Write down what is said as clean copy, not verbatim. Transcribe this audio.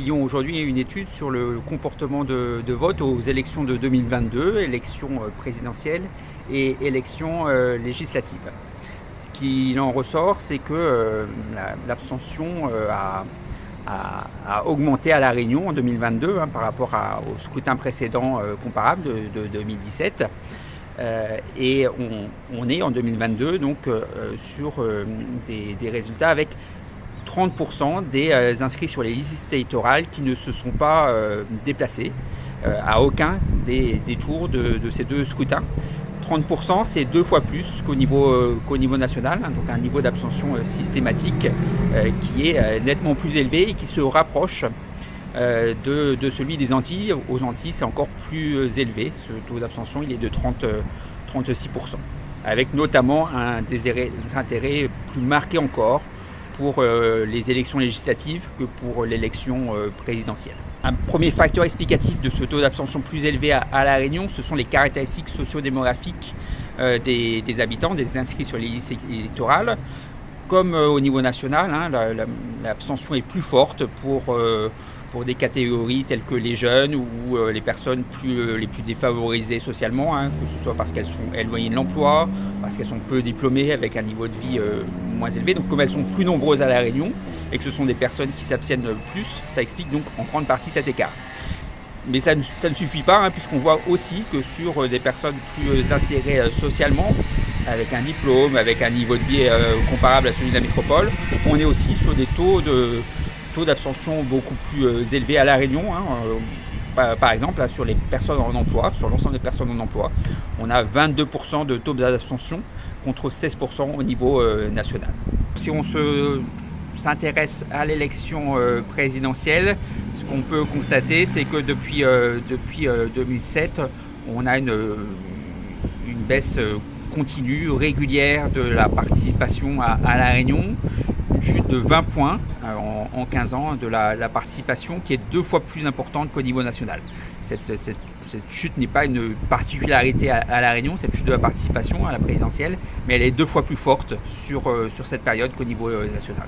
publions aujourd'hui une étude sur le comportement de vote aux élections de 2022, élections présidentielles et élections législatives. Ce qu'il en ressort, c'est que l'abstention a augmenté à La Réunion en 2022 par rapport au scrutin précédent comparable de 2017. Et on est en 2022 donc sur des résultats avec 30% des inscrits sur les listes électorales qui ne se sont pas déplacés à aucun des tours de ces deux scrutins. 30%, c'est 2 fois plus qu'au niveau national, donc un niveau d'abstention systématique qui est nettement plus élevé et qui se rapproche de celui des Antilles. Aux Antilles, c'est encore plus élevé. Ce taux d'abstention, il est de 36%, avec notamment des intérêts plus marqués encore pour les élections législatives que pour l'élection présidentielle. Un premier facteur explicatif de ce taux d'abstention plus élevé à La Réunion, ce sont les caractéristiques sociodémographiques des habitants, des inscrits sur les listes électorales. Comme au niveau national, l'abstention est plus forte pour des catégories telles que les jeunes ou les personnes les plus défavorisées socialement, que ce soit parce qu'elles sont éloignées de l'emploi, parce qu'elles sont peu diplômées avec un niveau de vie moins élevé. Donc comme elles sont plus nombreuses à La Réunion et que ce sont des personnes qui s'abstiennent plus, ça explique donc en grande partie cet écart. Mais ça ne suffit pas, puisqu'on voit aussi que sur des personnes plus insérées socialement, avec un diplôme, avec un niveau de vie comparable à celui de la métropole, on est aussi sur des taux d'abstention beaucoup plus élevés à La Réunion. Par exemple, sur les personnes en emploi, sur l'ensemble des personnes en emploi, on a 22% de taux d'abstention contre 16% au niveau national. Si on s'intéresse à l'élection présidentielle, ce qu'on peut constater, c'est que depuis 2007, on a une baisse continue, régulière de la participation à La Réunion, une chute de 20 points en 15 ans de la participation, qui est 2 fois plus importante qu'au niveau national. Cette chute n'est pas une particularité à La Réunion, cette chute de la participation à la présidentielle, mais elle est 2 fois plus forte sur cette période qu'au niveau national.